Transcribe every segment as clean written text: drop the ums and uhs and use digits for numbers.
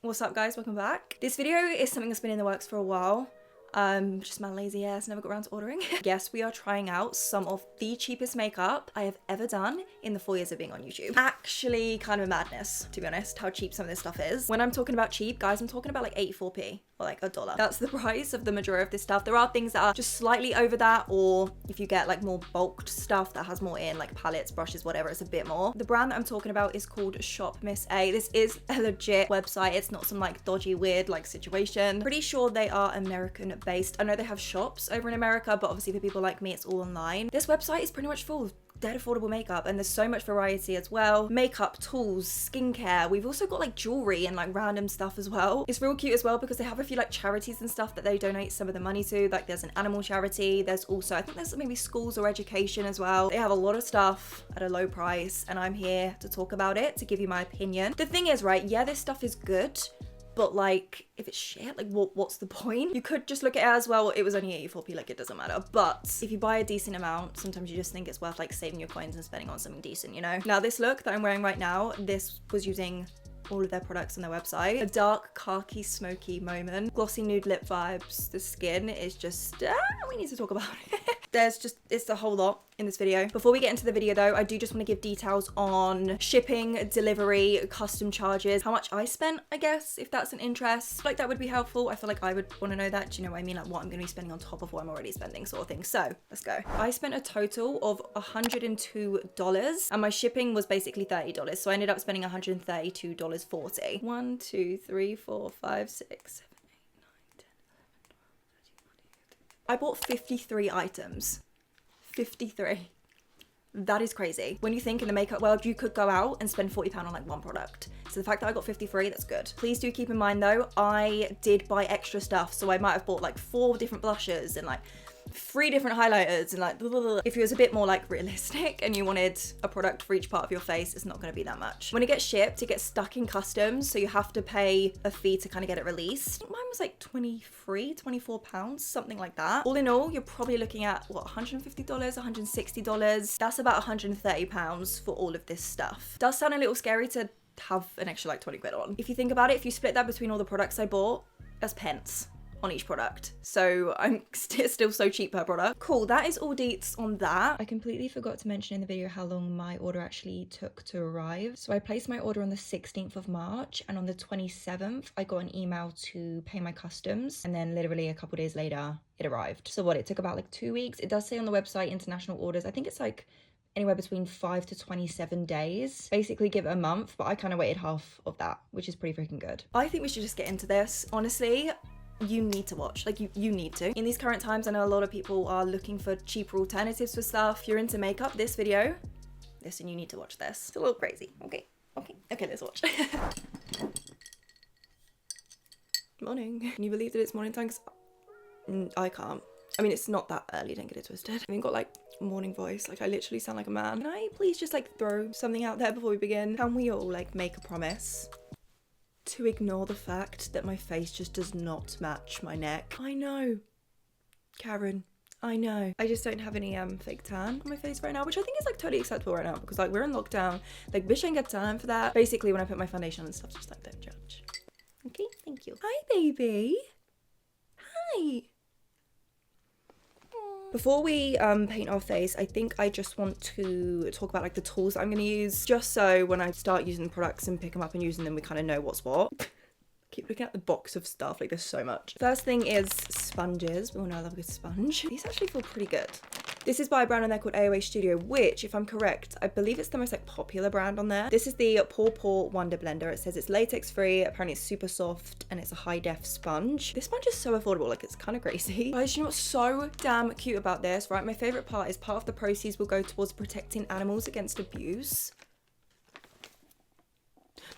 What's up guys, welcome back. This video is something that's been in the works for a while. Just my lazy ass never got around to ordering. Yes, we are trying out some of the cheapest makeup I have ever done in the 4 years of being on YouTube. Actually kind of a madness, to be honest, how cheap some of this stuff is. When I'm talking about cheap, guys, I'm talking about like 84p or like $1. That's the price of the majority of this stuff. There are things that are just slightly over that, or if you get like more bulked stuff that has more in, like palettes, brushes, whatever, it's a bit more. The brand that I'm talking about is called Shop Miss A. This is a legit website. It's not some like dodgy, weird like situation. Pretty sure they are American based. I know they have shops over in America, but obviously for people like me, it's all online. This website is pretty much full of dead affordable makeup, and there's so much variety as well. Makeup, tools, skincare. We've also got like jewelry and like random stuff as well. It's real cute as well because they have a few like charities and stuff that they donate some of the money to. Like there's an animal charity. There's also, I think there's maybe schools or education as well. They have a lot of stuff at a low price, and I'm here to talk about it, to give you my opinion. The thing is, right, yeah, this stuff is good, but like if it's shit, like what's the point? You could just look at it as, well, it was only 84p, like it doesn't matter. But if you buy a decent amount, sometimes you just think it's worth like saving your coins and spending on something decent, you know? Now this look that I'm wearing right now, this was using all of their products on their website. A dark khaki smoky moment, glossy nude lip vibes. The skin is just we need to talk about it. It's a whole lot in this video. Before we get into the video though, I do just want to give details on shipping, delivery, custom charges, how much I spent, I guess, if that's an interest. Like that would be helpful. I feel like I would want to know that. Do you know what I mean? Like what I'm going to be spending on top of what I'm already spending, sort of thing. So let's go. I spent a total of $102 and my shipping was basically $30. So I ended up spending $132.40. 1, 2, 3, 4, 5, 6, 7, 8, 9, 10, 11, 12, 13, 14. I bought 53 items. 53. That is crazy. When you think in the makeup world, you could go out and spend £40 on like one product. So the fact that I got 53, that's good. Please do keep in mind though, I did buy extra stuff. So I might have bought like 4 different blushes and like 3 different highlighters and like blah, blah, blah. If it was a bit more like realistic and you wanted a product for each part of your face, it's not going to be that much. When it gets shipped, it gets stuck in customs, so you have to pay a fee to kind of get it released. Mine was like 23, 24 pounds, something like that. All in all, you're probably looking at what, $150, $160. That's about 130 pounds for all of this stuff. Does sound a little scary to have an extra like 20 quid on. If you think about it, if you split that between all the products I bought, that's pence on each product. So I'm still so cheap per product. Cool, that is all deets on that. I completely forgot to mention in the video how long my order actually took to arrive. So I placed my order on the 16th of March, and on the 27th I got an email to pay my customs, and then literally a couple days later it arrived. So what, it took about like 2 weeks. It does say on the website international orders, I think it's like anywhere between 5 to 27 days. Basically give it a month, but I kind of waited half of that, which is pretty freaking good. I think we should just get into this. Honestly, you need to watch, like you need to. In these current times, I know a lot of people are looking for cheaper alternatives for stuff. If you're into makeup, this video, listen, you need to watch this. It's a little crazy. Okay, let's watch. Morning. Can you believe that it's morning time? I can't. I mean, it's not that early, don't get it twisted. I mean, got like morning voice, like I literally sound like a man. Can I please just like throw something out there before we begin? Can we all like make a promise to ignore the fact that my face just does not match my neck? I know, Karen, I know. I just don't have any fake tan on my face right now, which I think is like totally acceptable right now because like we're in lockdown. Like bitch ain't got time for that. Basically when I put my foundation on and stuff, just like don't judge. Okay, thank you. Hi baby. Hi. Before we paint our face, I think I just want to talk about like the tools that I'm going to use, just so when I start using the products and pick them up and using them, we kind of know what's what. Keep looking at the box of stuff, like there's so much. First thing is sponges. We all know I love a good sponge. These actually feel pretty good. This is by a brand on there called AOA Studio, which, if I'm correct, I believe it's the most like popular brand on there. This is the Pore Wonder Blender. It says it's latex free, apparently it's super soft, and it's a high def sponge. This sponge is so affordable, like it's kind of crazy. Guys, you know what's so damn cute about this, right? My favorite part is part of the proceeds will go towards protecting animals against abuse.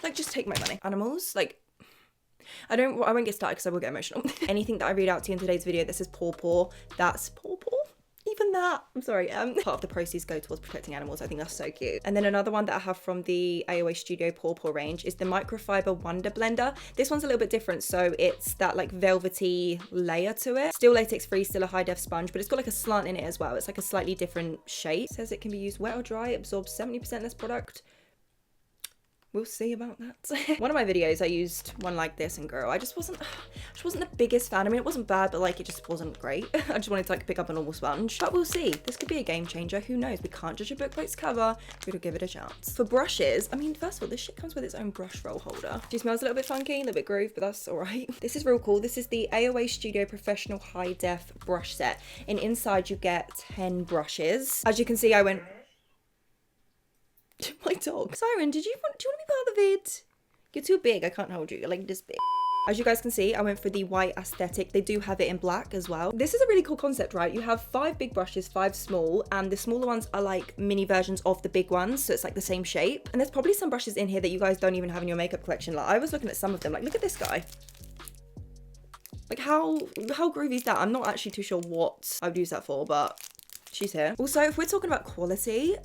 Like, just take my money. Animals, like, I won't get started because I will get emotional. Anything that I read out to you in today's video that says Pore, that's Pore. Even that, I'm sorry, part of the proceeds go towards protecting animals. I think that's so cute. And then another one that I have from the AOA Studio Pore range is the Microfibre Wonder Blender. This one's a little bit different, so it's that like velvety layer to it. Still latex free, still a high def sponge, but it's got like a slant in it as well. It's like a slightly different shape. It says it can be used wet or dry, absorbs 70% less product. We'll see about that. One of my videos, I used one like this, and girl, I just wasn't the biggest fan. I mean, it wasn't bad, but like, it just wasn't great. I just wanted to like pick up a normal sponge, but we'll see. This could be a game changer. Who knows? We can't judge a book by its cover. We'll give it a chance. For brushes, I mean, first of all, this shit comes with its own brush roll holder. She smells a little bit funky, a little bit groove, but that's all right. This is real cool. This is the AOA Studio Professional High Def Brush Set, and inside you get 10 brushes. As you can see, I went... My dog. Siren, do you want to be part of the vid? You're too big. I can't hold you. You're like this big. As you guys can see, I went for the white aesthetic. They do have it in black as well. This is a really cool concept, right? You have 5 big brushes, 5 small, and the smaller ones are like mini versions of the big ones, so it's like the same shape. And there's probably some brushes in here that you guys don't even have in your makeup collection. Like, I was looking at some of them. Like, look at this guy. Like, how groovy is that? I'm not actually too sure what I would use that for, but she's here. Also, if we're talking about quality,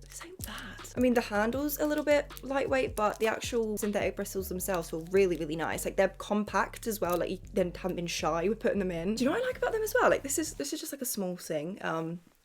this ain't bad. I mean, the handle's a little bit lightweight, but the actual synthetic bristles themselves feel really, really nice. Like, they're compact as well. Like, you then haven't been shy with putting them in. Do you know what I like about them as well? Like, this is just like a small thing.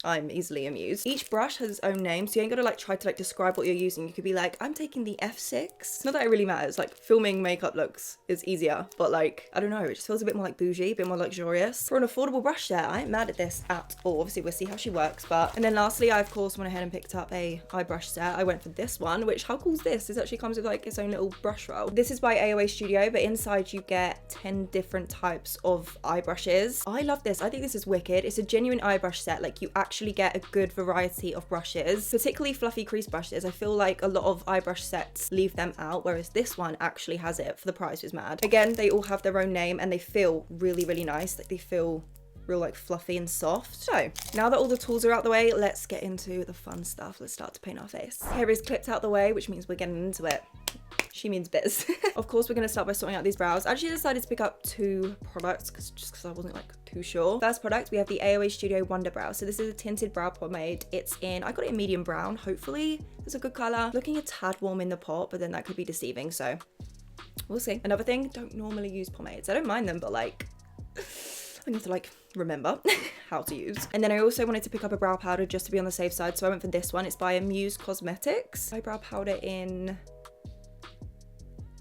I'm easily amused. Each brush has its own name, so you ain't gotta like try to like describe what you're using. You could be like, I'm taking the F6. Not that it really matters. Like, filming makeup looks is easier, but like, I don't know, it just feels a bit more like bougie, a bit more luxurious. For an affordable brush set, I ain't mad at this at all. Obviously, we'll see how she works, but... And then lastly, I of course went ahead and picked up a eye brush set. I went for this one, which, how cool is this? This actually comes with like its own little brush roll. This is by AOA Studio, but inside you get 10 different types of eye brushes. I love this. I think this is wicked. It's a genuine eye brush set. Like, you actually get a good variety of brushes, particularly fluffy crease brushes. I feel like a lot of eye brush sets leave them out, whereas this one actually has it. For the price was mad. Again, they all have their own name and they feel really, really nice. Like, they feel real like fluffy and soft. So now that all the tools are out the way, let's get into the fun stuff. Let's start to paint our face. Hair is clipped out the way, which means we're getting into it. She means biz. Of course, we're going to start by sorting out these brows. I actually decided to pick up 2 products just because I wasn't like too sure. First product, we have the AOA Studio Wonder Brow. So this is a tinted brow pomade. It's in, I got it in medium brown. Hopefully it's a good color. Looking a tad warm in the pot, but then that could be deceiving. So we'll see. Another thing, don't normally use pomades. I don't mind them, but like, I need to like remember how to use. And then I also wanted to pick up a brow powder just to be on the safe side. So I went for this one. It's by Muse Cosmetics. Eyebrow powder in...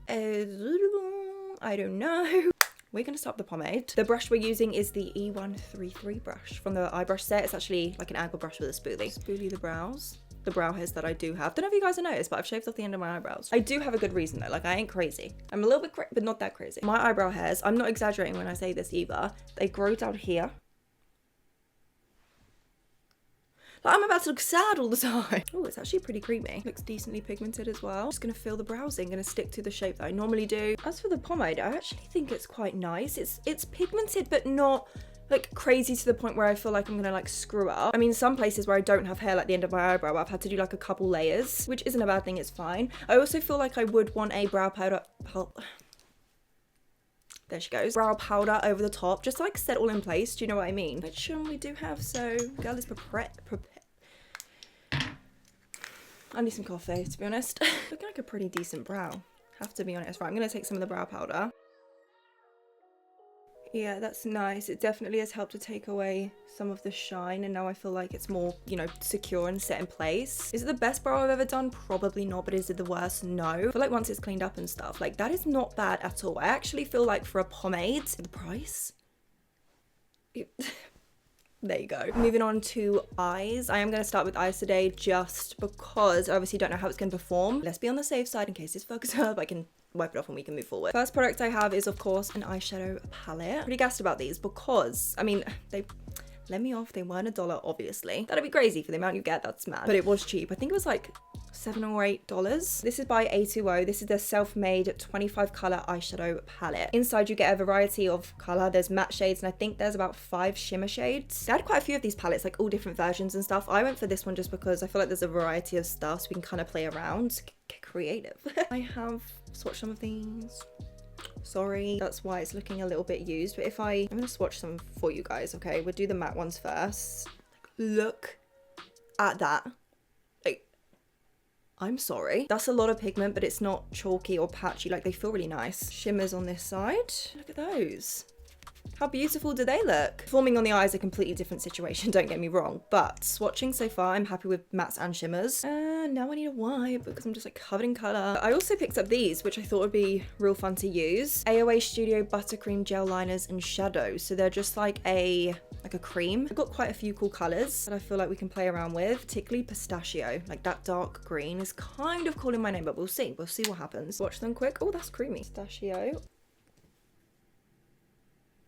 I don't know. We're gonna start with the pomade. The brush we're using is the E133 brush from the eye brush set. It's actually like an angle brush with a spoolie. Spoolie the brows. The brow hairs that I do have. Don't know if you guys have noticed, but I've shaved off the end of my eyebrows. I do have a good reason though. Like, I ain't crazy. I'm a little bit but not that crazy. My eyebrow hairs, I'm not exaggerating when I say this either. They grow down here. I'm about to look sad all the time. Oh, it's actually pretty creamy. Looks decently pigmented as well. Just gonna fill the brows in, gonna stick to the shape that I normally do. As for the pomade, I actually think it's quite nice. It's pigmented, but not like crazy to the point where I feel like I'm gonna like screw up. I mean, some places where I don't have hair like the end of my eyebrow, I've had to do like a couple layers, which isn't a bad thing, it's fine. I also feel like I would want a brow powder, there she goes. Brow powder over the top, just to like set it all in place. Do you know what I mean? Which we do have, so girl is prepared. I need some coffee, to be honest. Looking like a pretty decent brow, have to be honest. Right, I'm gonna take some of the brow powder. Yeah, that's nice. It definitely has helped to take away some of the shine, and now I feel like it's more, you know, secure and set in place. Is it the best brow I've ever done? Probably not, but is it the worst? No. I feel like once it's cleaned up and stuff, like, that is not bad at all. I actually feel like for a pomade, the price... There you go. Moving on to eyes. I am going to start with eyes today just because I obviously don't know how it's going to perform. Let's be on the safe side in case this fucks up. I can wipe it off and we can move forward. First product I have is, of course, an eyeshadow palette. Pretty gassed about these because, I mean, they let me off. They weren't $1, obviously. That'd be crazy for the amount you get. That's mad. But it was cheap. I think it was like $7 or $8. This is by A2O. This is their self-made 25 color eyeshadow palette. Inside you get a variety of color. There's matte shades and I think there's about 5 shimmer shades. They had quite a few of these palettes, like all different versions and stuff. I went for this one just because I feel like there's a variety of stuff so we can kind of play around, get creative. I have swatched some of these. Sorry, that's why it's looking a little bit used, but I'm gonna swatch some for you guys, okay? We'll do the matte ones first. Look at that. I'm sorry. That's a lot of pigment, but it's not chalky or patchy. Like, they feel really nice. Shimmers on this side. Look at those. How beautiful do they look? Forming on the eye is a completely different situation, don't get me wrong, but swatching so far, I'm happy with mattes and shimmers. Now I need a wipe because I'm just like covered in colour. I also picked up these, which I thought would be real fun to use. AOA Studio Buttercream Gel Liners and Shadows. So they're just like a cream. I've got quite a few cool colours that I feel like we can play around with, particularly pistachio. Like that dark green is kind of calling my name, but we'll see. We'll see what happens. Watch them quick. Oh, that's creamy. Pistachio.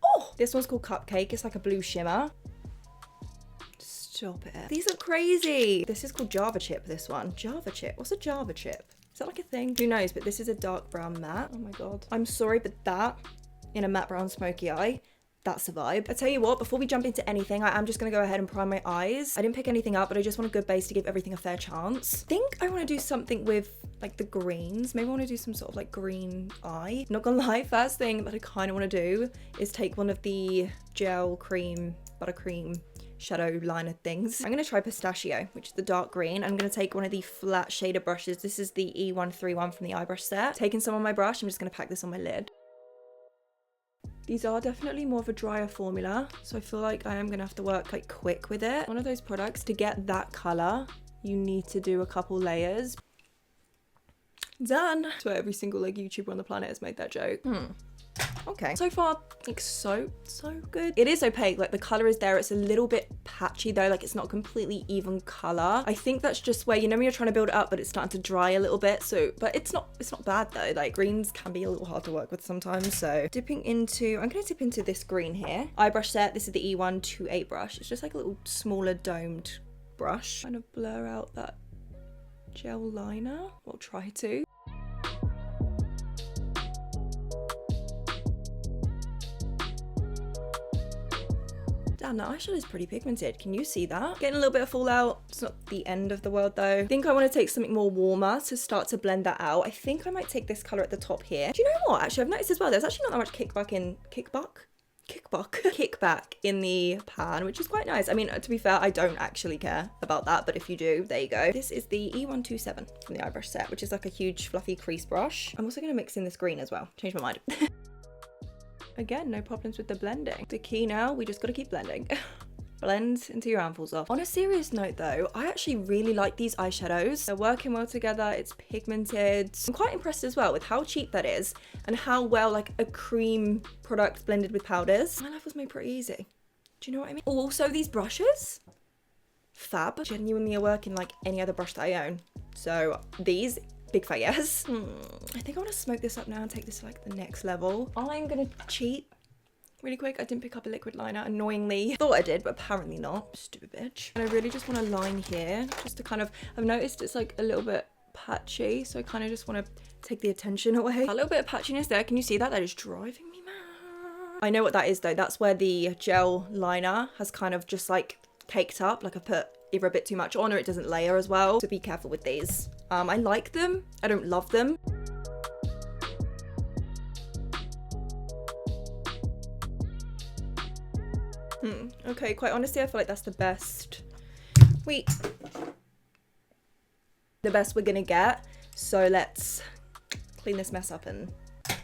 Oh, this one's called Cupcake. It's like a blue shimmer. Stop it. These are crazy. This is called Java Chip, this one. Java Chip. What's a Java Chip? Is that like a thing? Who knows? But this is a dark brown matte. Oh my God. I'm sorry, but that in a matte brown smoky eye, that's a vibe. I tell you what, before we jump into anything, I am just going to go ahead and prime my eyes. I didn't pick anything up, but I just want a good base to give everything a fair chance. I think I want to do something with like the greens. Maybe I want to do some sort of like green eye. Not gonna lie, first thing that I kind of want to do is take one of the gel cream, buttercream shadow liner things. I'm going to try pistachio, which is the dark green. I'm going to take one of the flat shader brushes. This is the E131 from the eyebrush set. Taking some on my brush, I'm just going to pack this on my lid. These are definitely more of a drier formula, so I feel like I am gonna have to work like quick with it. One of those products, to get that color, you need to do a couple layers. Done. So every single like YouTuber on the planet has made that joke. Okay. So far, like so good. It is opaque, like the color is there. It's a little bit patchy though, like it's not completely even color. I think that's just where, you know, when you're trying to build it up, but it's starting to dry a little bit. So, but it's not bad though. Like greens can be a little hard to work with sometimes. So I'm gonna dip into this green here. Eyebrush set, this is the E128 brush. It's just like a little smaller domed brush. Kind of blur out that gel liner. We'll try to. Damn, that eyeshadow is pretty pigmented. Can you see that? Getting a little bit of fallout. It's not the end of the world though. I think I want to take something more warmer to start to blend that out. I think I might take this color at the top here. Do you know what? Actually, I've noticed as well, there's actually not that much kickback in the pan, which is quite nice. I mean, to be fair, I don't actually care about that, but if you do, there you go. This is the E127 from the eyebrush set, which is like a huge fluffy crease brush. I'm also going to mix in this green as well. Change my mind. Again, no problems with the blending. The key now, we just got to keep blending. Blend until your handfuls off. On a serious note though, I actually really like these eyeshadows. They're working well together, it's pigmented. I'm quite impressed as well with how cheap that is and how well like a cream product blended with powders. My life was made pretty easy. Do you know what I mean? Also, these brushes, fab. Genuinely are working like any other brush that I own. So these, big fat yes. I think I want to smoke this up now and take this to like the next level. I'm gonna cheat really quick. I didn't pick up a liquid liner, annoyingly. Thought I did, but apparently not. Stupid bitch. And I really just want to line here, just to kind of, I've noticed it's like a little bit patchy, so I kind of just want to take the attention away. A little bit of patchiness there. Can you see that? That is driving me mad. I know what that is though. That's where the gel liner has kind of just like caked up, like I put either a bit too much on or it doesn't layer as well. So be careful with these. I like them. I don't love them. Okay, quite honestly, I feel like that's the best. The best we're gonna get. So let's clean this mess up and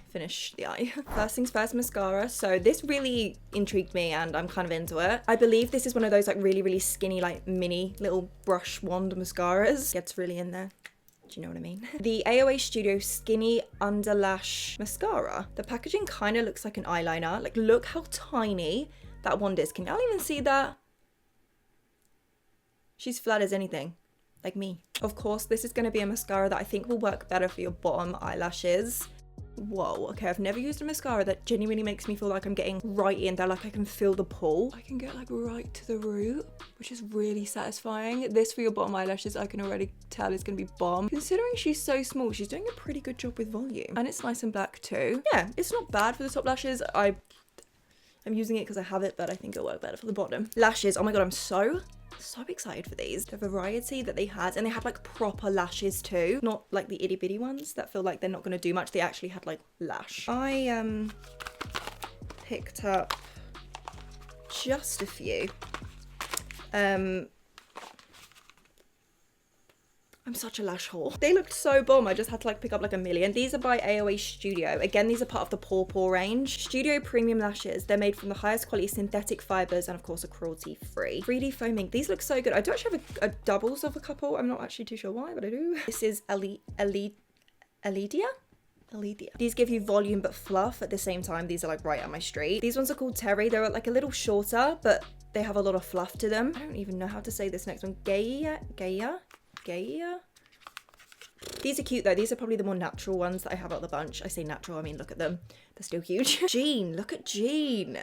finish the eye. First things first, mascara. So this really intrigued me and I'm kind of into it. I believe this is one of those like really skinny, like mini little brush wand mascaras. Gets really in there. Do you know what I mean? The AOA Studio Skinny Under Lash Mascara. The packaging kind of looks like an eyeliner. Like, look how tiny that wand is. Can y'all even see that? She's flat as anything. Like me. Of course, this is going to be a mascara that I think will work better for your bottom eyelashes. Whoa, okay, I've never used a mascara that genuinely makes me feel like I'm getting right in there, like I can feel the pull. I can get like right to the root, which is really satisfying. This for your bottom eyelashes, I can already tell is gonna be bomb. Considering she's so small, she's doing a pretty good job with volume. And it's nice and black too. Yeah, it's not bad for the top lashes. I'm using it because I have it, but I think it'll work better for the bottom. Lashes, oh my god, I'm so excited for these. The variety that they had, and they had like proper lashes too, not like the itty bitty ones that feel like they're not going to do much. They actually had like lash. I picked up just a few. I'm such a lash whore. They looked so bomb. I just had to like pick up like a million. These are by AOA Studio. Again, these are part of the Paw range. Studio premium lashes. They're made from the highest quality synthetic fibers and of course are cruelty free. 3D foaming. These look so good. I do actually have a doubles of a couple. I'm not actually too sure why, but I do. This is Aledia. These give you volume but fluff at the same time. These are like right up my street. These ones are called Terry. They're like a little shorter, but they have a lot of fluff to them. I don't even know how to say this next one. Gaia. These are cute though. These are probably the more natural ones that I have out of the bunch. I say natural, I mean look at them. They're still huge. Jean, look at Jean.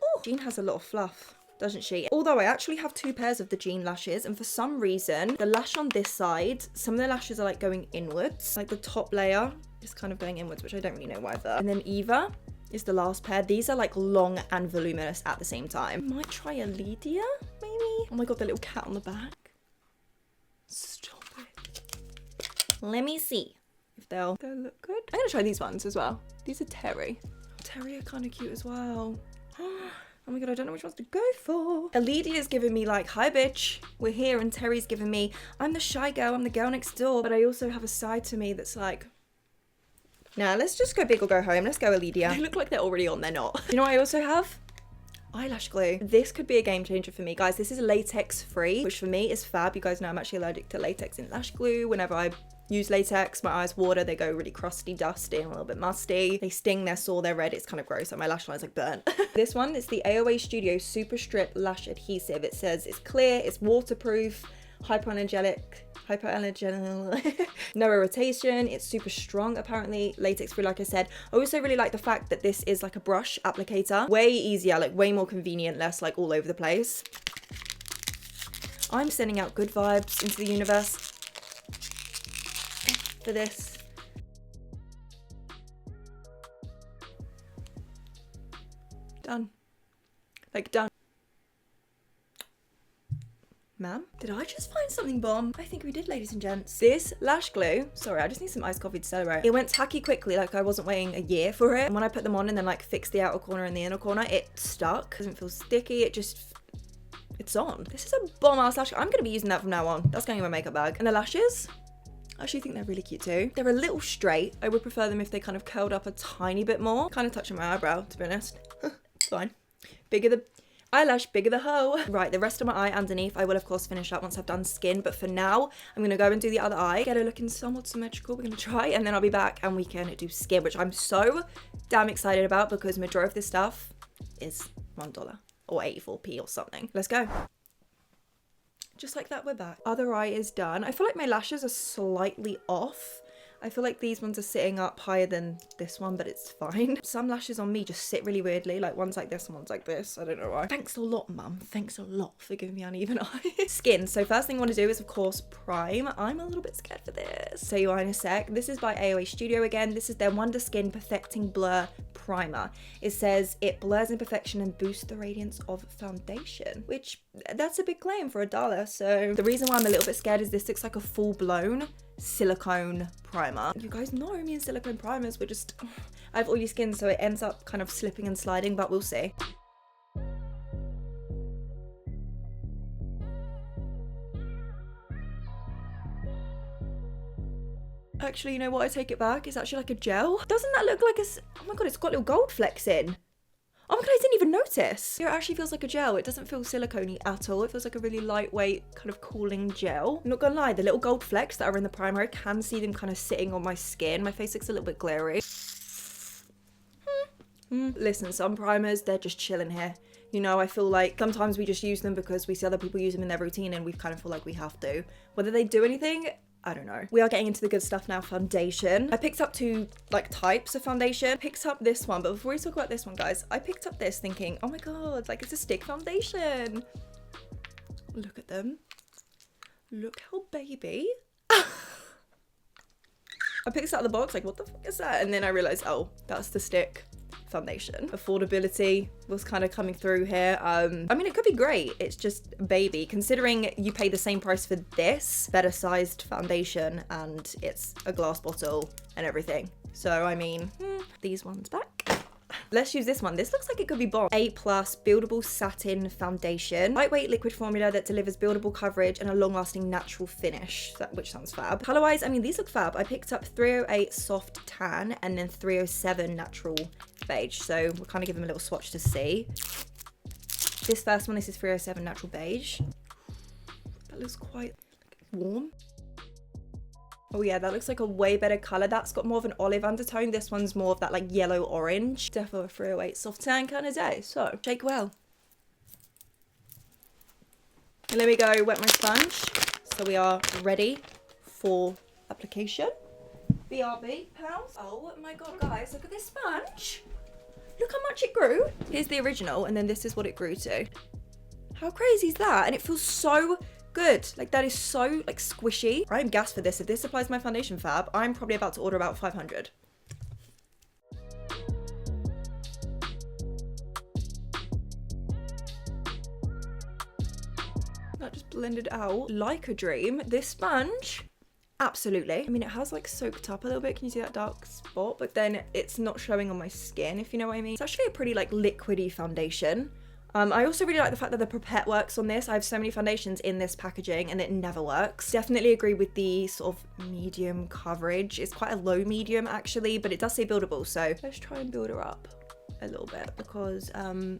Oh, Jean has a lot of fluff, doesn't she? Although I actually have 2 pairs of the Jean lashes, and for some reason, the lash on this side, some of the lashes are like going inwards. Like the top layer is kind of going inwards, which I don't really know why though. And then Eva is the last pair. These are like long and voluminous at the same time. Might try a Lydia, maybe? Oh my god, the little cat on the back. Stop it. Let me see if they'll look good. I'm gonna try these ones as well. These are Terry. Terry are kind of cute as well. Oh my god, I don't know which ones to go for. Lydia's giving me like, hi bitch, we're here, and Terry's giving me, I'm the shy girl, I'm the girl next door. But I also have a side to me that's like, nah, let's just go big or go home. Let's go Lydia. They look like they're already on, they're not. You know what I also have? Eyelash glue. This could be a game changer for me, guys. This is latex free, which for me is fab. You guys know I'm actually allergic to latex in lash glue. Whenever I use latex, my eyes water, they go really crusty, dusty, and a little bit musty. They sting, they're sore, they're red. It's kind of gross. Like my lash line's like burnt. This one is the AOA Studio Super Strip Lash Adhesive. It says it's clear, it's waterproof, hypoallergenic, no irritation. It's super strong, apparently latex free, like I said. I also really like the fact that this is like a brush applicator. Way easier, like way more convenient, less like all over the place. I'm sending out good vibes into the universe for this. Done. Like done. Ma'am, did I just find something bomb? I think we did, ladies and gents. This lash glue, sorry, I just need some iced coffee to celebrate. It went tacky quickly, like I wasn't waiting a year for it. And when I put them on and then like fixed the outer corner and the inner corner, it stuck. Doesn't feel sticky, it's on. This is a bomb ass lash. I'm gonna be using that from now on. That's going in my makeup bag. And the lashes, I actually think they're really cute too. They're a little straight. I would prefer them if they kind of curled up a tiny bit more. Kind of touching my eyebrow, to be honest. It's fine. Bigger the eyelash, bigger the hoe. Right, the rest of my eye underneath, I will of course finish up once I've done skin, but for now, I'm gonna go and do the other eye, get her looking somewhat symmetrical. We're gonna try, and then I'll be back and we can do skin, which I'm so damn excited about because majority of this stuff is $1 or 84p or something. Let's go. Just like that, we're back. Other eye is done. I feel like my lashes are slightly off. I feel like these ones are sitting up higher than this one, but it's fine. Some lashes on me just sit really weirdly, like one's like this and one's like this. I don't know why. Thanks a lot, mum. Thanks a lot for giving me uneven eye. Skin. So first thing I want to do is, of course, prime. I'm a little bit scared for this. Say you are in a sec. This is by AOA Studio again. This is their Wonder Skin Perfecting Blur Primer. It says it blurs imperfection and boosts the radiance of foundation, which that's a big claim for $1. So the reason why I'm a little bit scared is this looks like a full-blown silicone primer. You guys know me and silicone primers, I have oily skin, so it ends up kind of slipping and sliding, but we'll see. Actually, you know what? I take it back. It's actually like a gel. Doesn't that look like oh my god, it's got little gold flecks in. Oh my god, I didn't even notice. It actually feels like a gel. It doesn't feel silicone-y at all. It feels like a really lightweight kind of cooling gel. I'm not gonna lie, the little gold flecks that are in the primer, I can see them kind of sitting on my skin. My face looks a little bit glary. Listen, some primers, they're just chilling here. You know, I feel like sometimes we just use them because we see other people use them in their routine and we kind of feel like we have to. Whether they do anything, I don't know. We are getting into the good stuff now. Foundation. I picked up 2 like types of foundation. Picked up this one, but before we talk about this one, guys, I picked up this thinking, oh my god, like it's a stick foundation. Look at them. Look how baby. I picked this out of the box, like what the fuck is that? And then I realized, oh, that's the stick foundation. Affordability was kind of coming through here. I mean, it could be great. It's just baby, considering you pay the same price for this better sized foundation and it's a glass bottle and everything. So I mean, these ones back. Let's use this one. This looks like it could be bomb. A+ Buildable Satin Foundation. Lightweight liquid formula that delivers buildable coverage and a long-lasting natural finish, which sounds fab. Color-wise, I mean, these look fab. I picked up 308 Soft Tan and then 307 Natural Beige. So we'll kind of give them a little swatch to see. This first one, this is 307 Natural Beige. That looks quite warm. Oh yeah, that looks like a way better color. That's got more of an olive undertone. This one's more of that like yellow orange. Definitely a 308 Soft Tan kind of day. So shake well. And let me go wet my sponge. So we are ready for application. BRB, pounds. Oh my god, guys, look at this sponge. Look how much it grew. Here's the original, and then this is what it grew to. How crazy is that? And it feels so good. Like, that is so like squishy. I'm gassed for this. If this applies to my foundation fab, I'm probably about to order about 500. That just blended out like a dream. This sponge, absolutely. I mean, it has like soaked up a little bit. Can you see that dark spot? But then it's not showing on my skin, if you know what I mean. It's actually a pretty like liquidy foundation. I also really like the fact that the pipette works on this. I have so many foundations in this packaging and it never works. Definitely agree with the sort of medium coverage. It's quite a low medium actually, but it does say buildable. So let's try and build her up a little bit because on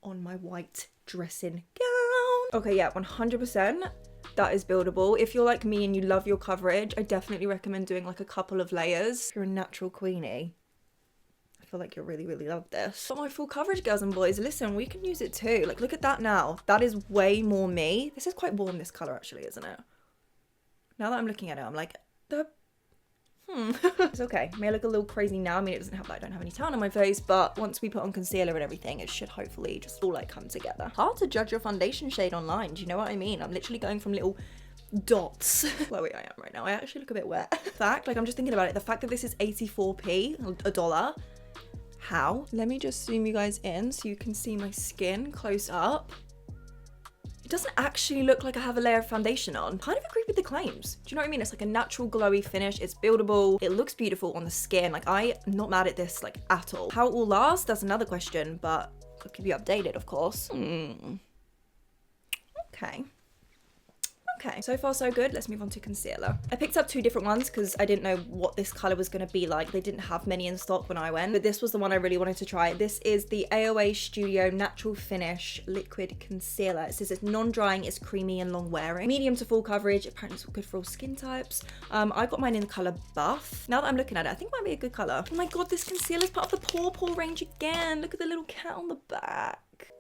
my white dressing gown. Okay, yeah, 100%. That is buildable. If you're like me and you love your coverage, I definitely recommend doing like a couple of layers. If you're a natural queenie, I feel like you'll really, really love this. But my full coverage girls and boys, listen, we can use it too. Like, look at that now. That is way more me. This is quite warm, this color actually, isn't it? Now that I'm looking at it, I'm like, it's okay. May look a little crazy now. I mean, it doesn't have, I don't have any tan on my face, but once we put on concealer and everything, it should hopefully just all like come together. Hard to judge your foundation shade online. Do you know what I mean? I'm literally going from little dots where I am right now. I actually look a bit wet. Fact, like I'm just thinking about it. The fact that this is 84p, a dollar. How? Let me just zoom you guys in so you can see my skin close up. It doesn't actually look like I have a layer of foundation on. Kind of agree with the claims. Do you know what I mean? It's like a natural glowy finish. It's buildable. It looks beautiful on the skin. Like I'm not mad at this like at all. How it will last, that's another question, but I'll keep you updated, of course. Okay. Okay, so far so good. Let's move on to concealer. I picked up two different ones because I didn't know what this color was going to be like. They didn't have many in stock when I went, but this was the one I really wanted to try. This is the AOA Studio Natural Finish Liquid Concealer. It says it's non-drying, it's creamy and long wearing. Medium to full coverage. Apparently it's good for all skin types. I got mine in the color Buff. Now that I'm looking at it, I think it might be a good color. Oh my god, this concealer is part of the Paw range again. Look at the little cat on the back.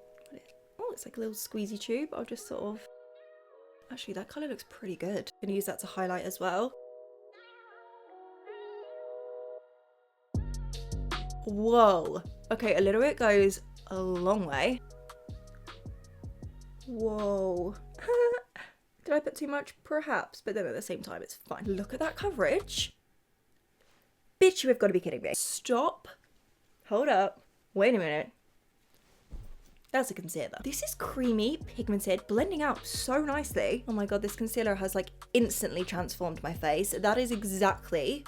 Oh, it's like a little squeezy tube. I'll just sort of... Actually, that colour looks pretty good. I'm gonna use that to highlight as well. Whoa. Okay, a little bit goes a long way. Whoa. Did I put too much? Perhaps, but then at the same time, it's fine. Look at that coverage. Bitch, you have got to be kidding me. Stop. Hold up. Wait a minute. That's a concealer. This is creamy, pigmented, blending out so nicely. Oh my god, this concealer has like instantly transformed my face. That is exactly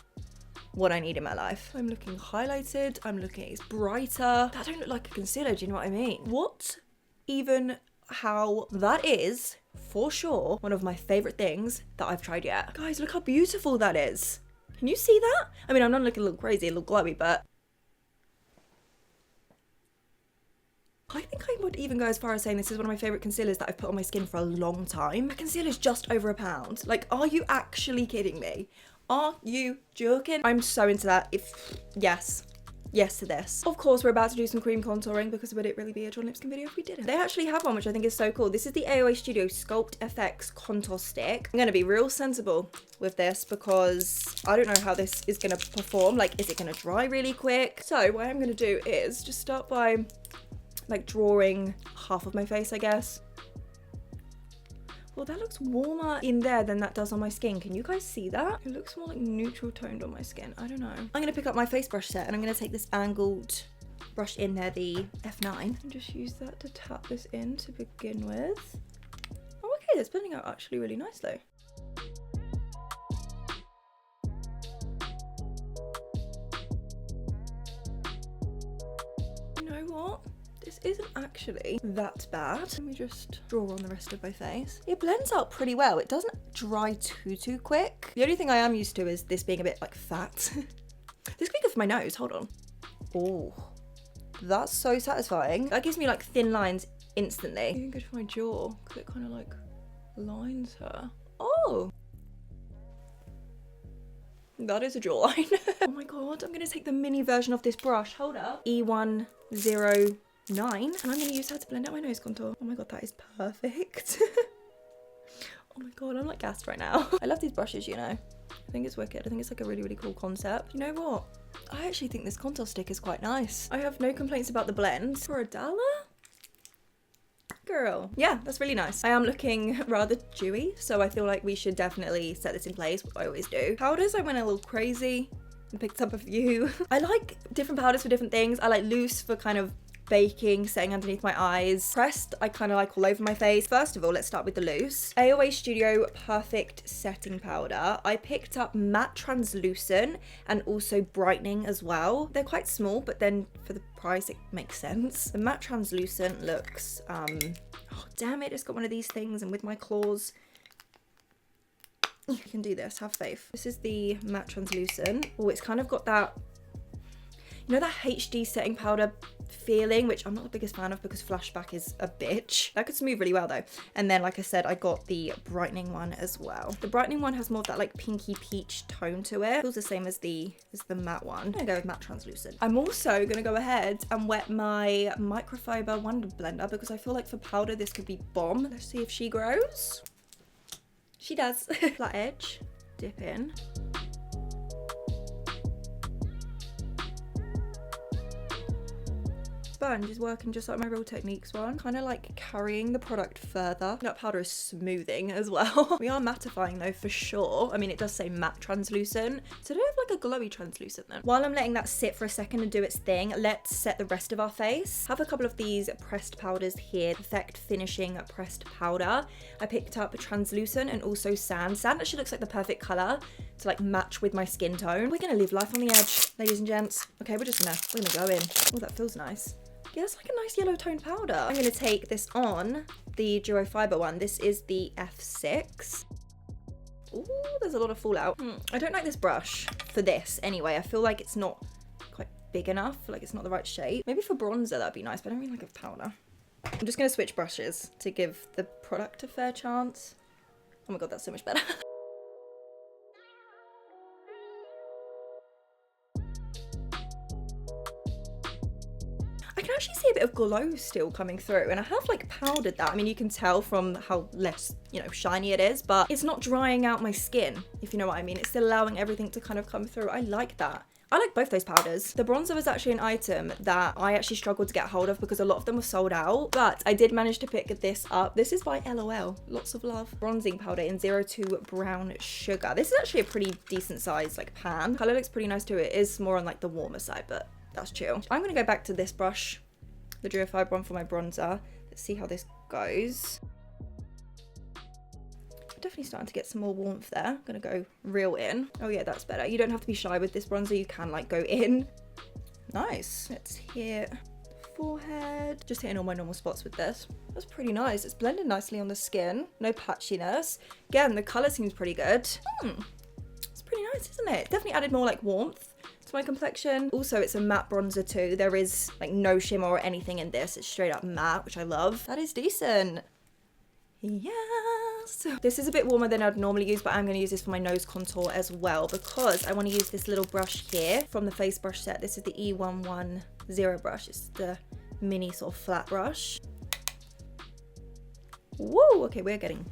what I need in my life. I'm looking highlighted. I'm looking, it's brighter. That don't look like a concealer, do you know what I mean? What even, how, that is for sure one of my favorite things that I've tried yet. Guys, look how beautiful that is. Can you see that? I mean, I'm not looking a little crazy, a little glowy, but I think I would even go as far as saying this is one of my favourite concealers that I've put on my skin for a long time. My concealer's just over £1. Like, are you actually kidding me? Are you joking? I'm so into that. Yes to this. Of course, we're about to do some cream contouring because would it really be a Jordan Lipscombe video if we didn't? They actually have one, which I think is so cool. This is the AOA Studio Sculpt FX Contour Stick. I'm gonna be real sensible with this because I don't know how this is gonna perform. Like, is it gonna dry really quick? So what I'm gonna do is just start by like drawing half of my face, I guess. Well, that looks warmer in there than that does on my skin. Can you guys see that? It looks more like neutral toned on my skin. I don't know. I'm gonna pick up my face brush set and I'm gonna take this angled brush in there, the F9, and just use that to tap this in to begin with. Oh, okay, that's blending out actually really nicely. this isn't actually that bad. Let me just draw on the rest of my face. It blends out pretty well. It doesn't dry too quick. The only thing I am used to is this being a bit like fat. This could be good for my nose, hold on. Oh, that's so satisfying. That gives me like thin lines instantly. Even good for my jaw, because it kind of like lines her. Oh, that is a jawline. Oh my god, I'm gonna take the mini version of this brush. Hold up. E109. And I'm gonna use that to blend out my nose contour. Oh my god, that is perfect. Oh my god, I'm like gassed right now. I love these brushes, you know. I think it's wicked. I think it's like a really cool concept. You know what? I actually think this contour stick is quite nice. I have no complaints about the blend. For $1? Girl. Yeah, that's really nice. I am looking rather dewy, so I feel like we should definitely set this in place, what I always do. Powders, I went a little crazy and picked up a few. I like different powders for different things. I like loose for kind of baking, setting underneath my eyes. Pressed, I kind of like all over my face. First of all, let's start with the loose. AOA Studio Perfect Setting Powder. I picked up matte translucent and also brightening as well. They're quite small, but then for the price, it makes sense. The matte translucent looks, oh damn it, it's got one of these things, and with my claws, you can do this, have faith. This is the matte translucent. Oh, it's kind of got that, you know, that HD setting powder feeling, which I'm not the biggest fan of because flashback is a bitch. That could smooth really well though. And then, like I said, I got the brightening one as well. The brightening one has more of that like pinky peach tone to it. Feels the same as the matte one. I'm gonna go with matte translucent. I'm also gonna go ahead and wet my Microfibre Wonder Blender because I feel like for powder this could be bomb. Let's see if she grows. She does. Flat edge, dip in. Sponge is working just like my Real Techniques one, kind of like carrying the product further. That powder is smoothing as well. We are mattifying though for sure. I mean, it does say matte translucent, so do I have like a glowy translucent then? While I'm letting that sit for a second and do its thing, let's set the rest of our face. Have a couple of these pressed powders here. Perfect Finishing Pressed Powder. I picked up a translucent and also sand. Sand actually looks like the perfect color to like match with my skin tone. We're gonna live life on the edge, ladies and gents. Okay, we're gonna go in. Oh, that feels nice. Yeah, it's like a nice yellow toned powder. I'm gonna take this on the Duo Fiber one. This is the F6. Ooh, there's a lot of fallout. I don't like this brush for this anyway. I feel like it's not quite big enough. I feel like it's not the right shape. Maybe for bronzer that'd be nice, but I don't really like a powder. I'm just gonna switch brushes to give the product a fair chance. Oh my god, that's so much better. I can actually see a bit of glow still coming through, and I have like powdered that. I mean, you can tell from how less, you know, shiny it is, but it's not drying out my skin, if you know what I mean. It's still allowing everything to kind of come through. I like that. I like both those powders. The bronzer was actually an item that I actually struggled to get hold of because a lot of them were sold out, but I did manage to pick this up. This is by LOL, lots of love. Bronzing powder in 02 Brown Sugar. This is actually a pretty decent size like pan. Color looks pretty nice too. It is more on like the warmer side, but that's chill. I'm gonna go back to this brush, the Duo Fiber one for my bronzer. Let's see how this goes. Definitely starting to get some more warmth there. I'm gonna go real in. Oh yeah, that's better. You don't have to be shy with this bronzer. You can like go in. Nice. Let's hit the forehead. Just hitting all my normal spots with this. That's pretty nice. It's blended nicely on the skin. No patchiness. Again, the color seems pretty good. It's pretty nice, isn't it? Definitely added more like warmth to my complexion. Also, it's a matte bronzer too. There is like no shimmer or anything in this. It's straight up matte, which I love. That is decent. Yes. This is a bit warmer than I'd normally use, but I'm going to use this for my nose contour as well because I want to use this little brush here from the face brush set. This is the E110 brush. It's the mini sort of flat brush. Whoa, okay, we're getting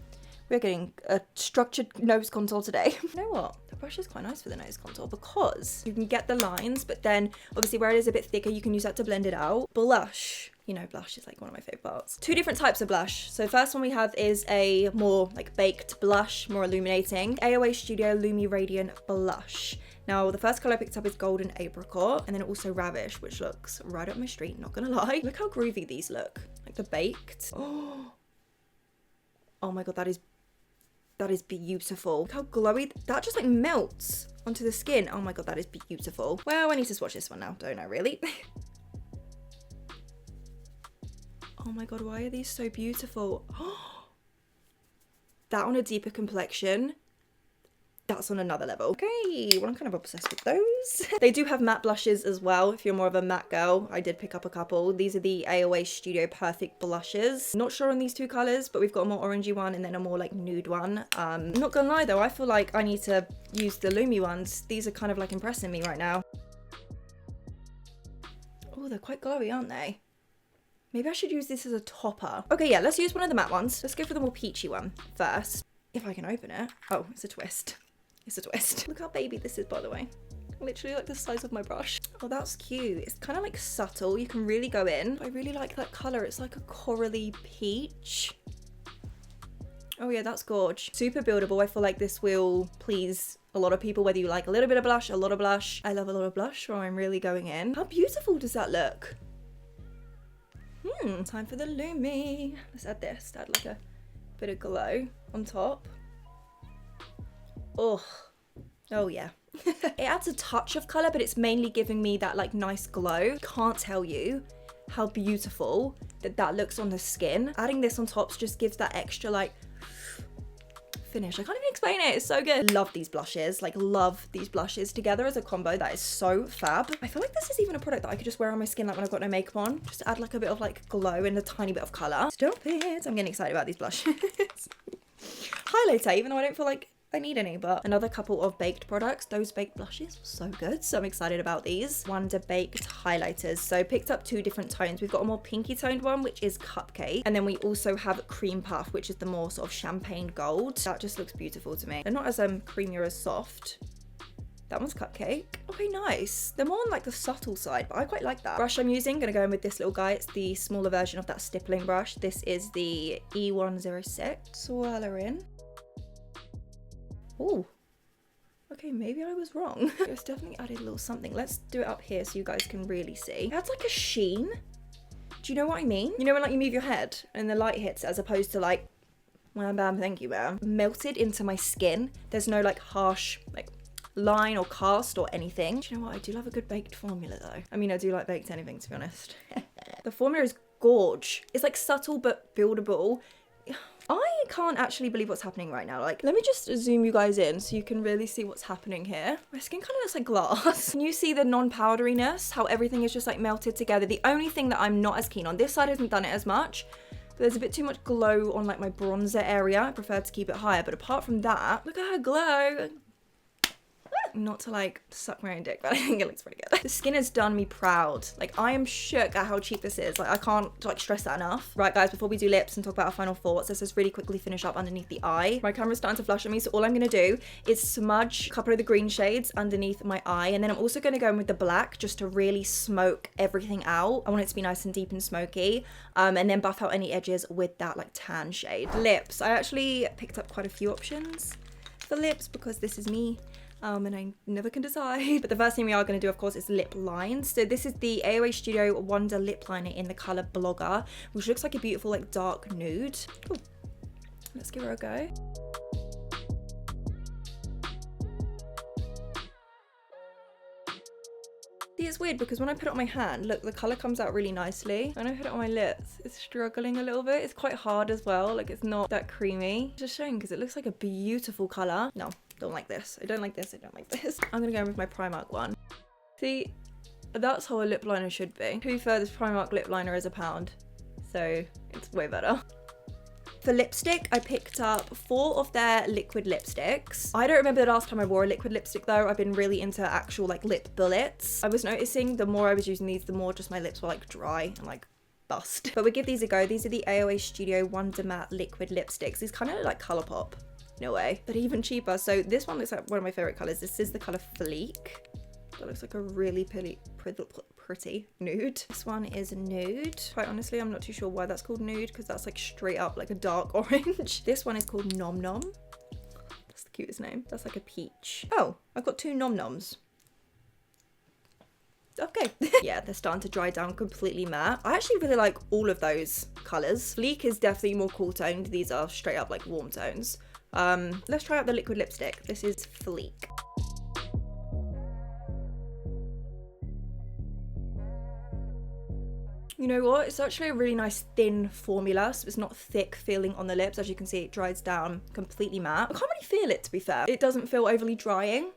a structured nose contour today. You know what? The brush is quite nice for the nose contour because you can get the lines, but then obviously where it is a bit thicker, you can use that to blend it out. Blush. You know, blush is like one of my favorite parts. Two different types of blush. So first one we have is a more like baked blush, more illuminating. AOA Studio Lumi Radiant Blush. Now, the first color I picked up is Golden Apricot, and then also Ravish, which looks right up my street, not gonna lie. Look how groovy these look. Like the baked. Oh my god, that is beautiful. Look how glowy, that just like melts onto the skin. Oh my god, that is beautiful. Well, I need to swatch this one now, don't I really? Oh my god, why are these so beautiful? That on a deeper complexion, that's on another level. Okay, well, I'm kind of obsessed with those. They do have matte blushes as well if you're more of a matte girl. I did pick up a couple. These are the AOA Studio Perfect blushes. Not sure on these two colors, but we've got a more orangey one and then a more like nude one. I'm not gonna lie though, I feel like I need to use the Lumi ones. These are kind of like impressing me right now. Oh, they're quite glowy, aren't they? Maybe I should use this as a topper. Okay, yeah, let's use one of the matte ones. Let's go for the more peachy one first. If I can open it. Oh, it's a twist. It's a twist. Look how baby this is, by the way. Literally like the size of my brush. Oh, that's cute. It's kind of like subtle. You can really go in. I really like that color. It's like a corally peach. Oh yeah, that's gorge. Super buildable. I feel like this will please a lot of people, whether you like a little bit of blush, a lot of blush. I love a lot of blush, or I'm really going in. How beautiful does that look? Time for the Lumi. Let's add this. Add like a bit of glow on top. Oh yeah. It adds a touch of color, but it's mainly giving me that like nice glow. Can't tell you how beautiful that looks on the skin. Adding this on top just gives that extra like finish. I can't even explain it. It's so good. Love these blushes. Like love these blushes together as a combo. That is so fab. I feel like this is even a product that I could just wear on my skin like when I've got no makeup on. Just to add like a bit of like glow and a tiny bit of color. Stop it. I'm getting excited about these blushes. Highlighter, even though I don't feel like I need any, but another couple of baked products. Those baked blushes were so good, so I'm excited about these. Wonder Baked highlighters. So picked up two different tones. We've got a more pinky toned one, which is Cupcake, and then we also have Cream Puff, which is the more sort of champagne gold. That just looks beautiful to me. They're not as creamy or as soft. That one's Cupcake. Okay, nice. They're more on like the subtle side, but I quite like that. Brush I'm using, gonna go in with this little guy. It's the smaller version of that stippling brush. This is the E106. Swirl in. Oh, okay, maybe I was wrong. It's definitely added a little something. Let's do it up here so you guys can really see. It adds like a sheen. Do you know what I mean? You know when like you move your head and the light hits, as opposed to like, wham bam, thank you ma'am. Melted into my skin. There's no like harsh like line or cast or anything. Do you know what? I do love a good baked formula though. I mean, I do like baked anything, to be honest. The formula is gorge. It's like subtle but buildable. I can't actually believe what's happening right now. Like, let me just zoom you guys in so you can really see what's happening here. My skin kind of looks like glass. Can you see the non-powderiness? How everything is just like melted together. The only thing that I'm not as keen on, this side hasn't done it as much, but there's a bit too much glow on like my bronzer area. I prefer to keep it higher, but apart from that, look at her glow. Not to like suck my own dick, but I think it looks pretty good. The skin has done me proud. Like, I am shook at how cheap this is. Like, I can't like stress that enough. Right guys, before we do lips and talk about our final thoughts, let's just really quickly finish up underneath the eye. My camera's starting to flash at me, so all I'm gonna do is smudge a couple of the green shades underneath my eye, and then I'm also gonna go in with the black just to really smoke everything out. I want it to be nice and deep and smoky, and then buff out any edges with that like tan shade. Lips, I actually picked up quite a few options for lips because this is me. And I never can decide. But the first thing we are going to do, of course, is lip lines. So this is the AOA Studio Wonder Lip Liner in the colour Blogger, which looks like a beautiful, like, dark nude. Ooh. Let's give her a go. See, it's weird because when I put it on my hand, look, the colour comes out really nicely. When I put it on my lips, it's struggling a little bit. It's quite hard as well. Like, it's not that creamy. It's just showing because it looks like a beautiful colour. No. Don't like this. I don't like this. I don't like this. I'm gonna go in with my Primark one. See, that's how a lip liner should be. To be fair, this Primark lip liner is £1, so it's way better. For lipstick, I picked up 4 of their liquid lipsticks. I don't remember the last time I wore a liquid lipstick though. I've been really into actual like lip bullets. I was noticing the more I was using these, the more just my lips were like dry and like bust. But we give these a go. These are the AOA Studio Wonder Matte liquid lipsticks. These kind of look like Colourpop. No way, but even cheaper. So this one looks like one of my favorite colors. This is the color Fleek. That looks like a really pretty nude. This one is nude. Quite honestly, I'm not too sure why that's called nude, because that's like straight up like a dark orange. This one is called Nom Nom. That's the cutest name. That's like a peach. Oh, I've got 2 Nom Noms. Okay. Yeah, they're starting to dry down completely matte. I actually really like all of those colors. Fleek is definitely more cool toned. These are straight up like warm tones. Let's try out the liquid lipstick. This is Fleek. You know what? It's actually a really nice thin formula, so it's not thick feeling on the lips. As you can see, it dries down completely matte. I can't really feel it, to be fair. It doesn't feel overly drying.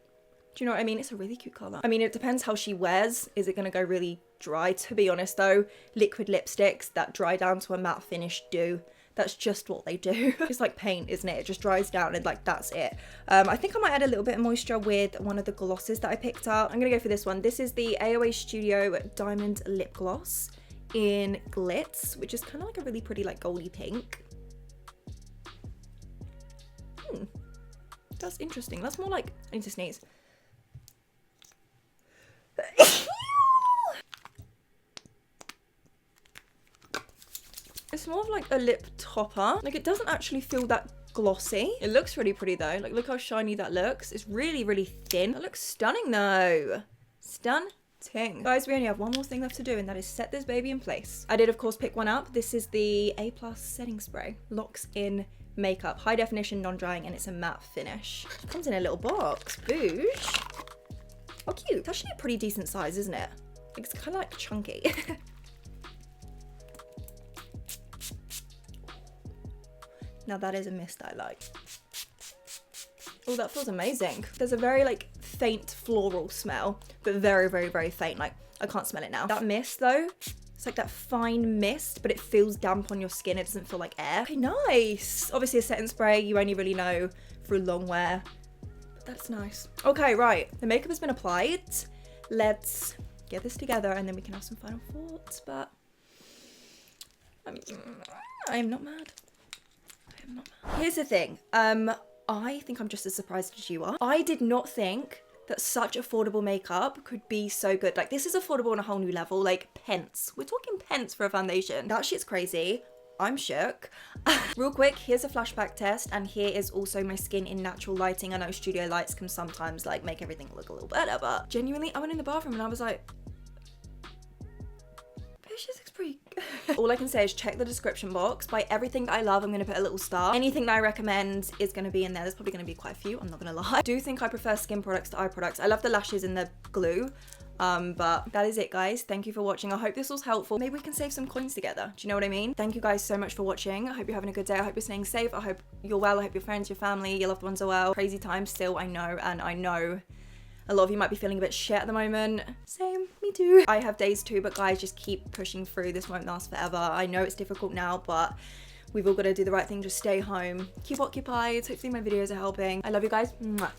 Do you know what I mean? It's a really cute colour. I mean, it depends how she wears. Is it going to go really dry? To be honest though, liquid lipsticks that dry down to a matte finish do. That's just what they do. It's like paint, isn't it? It just dries down and like that's it. I think I might add a little bit of moisture with one of the glosses that I picked up. I'm going to go for this one. This is the AOA Studio Diamond Lip Gloss in Glitz, which is kind of like a really pretty like goldy pink. That's interesting. That's more like, I need to sneeze. It's more of like a lip topper. Like, it doesn't actually feel that glossy. It looks really pretty though. Like, look how shiny that looks. It's really, really thin. That looks stunning though. Stunning. Guys, we only have one more thing left to do, and that is set this baby in place. I did, of course, pick one up. This is the A+ setting spray. Locks in makeup. High definition, non-drying, and it's a matte finish. It comes in a little box. Boosh. Oh, cute. It's actually a pretty decent size, isn't it? It's kind of like chunky. Now that is a mist I like. Oh, that feels amazing. There's a very like faint floral smell, but very, very, very faint. Like, I can't smell it now. That mist though, it's like that fine mist, but it feels damp on your skin. It doesn't feel like air. Okay, nice. Obviously a setting spray, you only really know through long wear, but that's nice. Okay, right. The makeup has been applied. Let's get this together and then we can have some final thoughts, but I am not mad. Here's the thing, I think I'm just as surprised as you are. I did not think that such affordable makeup could be so good. Like, this is affordable on a whole new level, like pence. We're talking pence for a foundation. That shit's crazy. I'm shook. Real quick, here's a flashback test, and here is also my skin in natural lighting. I know studio lights can sometimes like make everything look a little better, but genuinely, I went in the bathroom and I was like, she looks pretty good. All I can say is check the description box. By everything that I love, I'm going to put a little star. Anything that I recommend is going to be in there. There's probably going to be quite a few, I'm not going to lie. I do think I prefer skin products to eye products. I love the lashes and the glue. But that is it, guys. Thank you for watching. I hope this was helpful. Maybe we can save some coins together. Do you know what I mean? Thank you guys so much for watching. I hope you're having a good day. I hope you're staying safe. I hope you're well. I hope your friends, your family, your loved ones are well. Crazy times still, I know. And I know a lot of you might be feeling a bit shit at the moment. Same, me too. I have days too, but guys, just keep pushing through. This won't last forever. I know it's difficult now, but we've all got to do the right thing. Just stay home. Keep occupied. Hopefully my videos are helping. I love you guys. Mwah.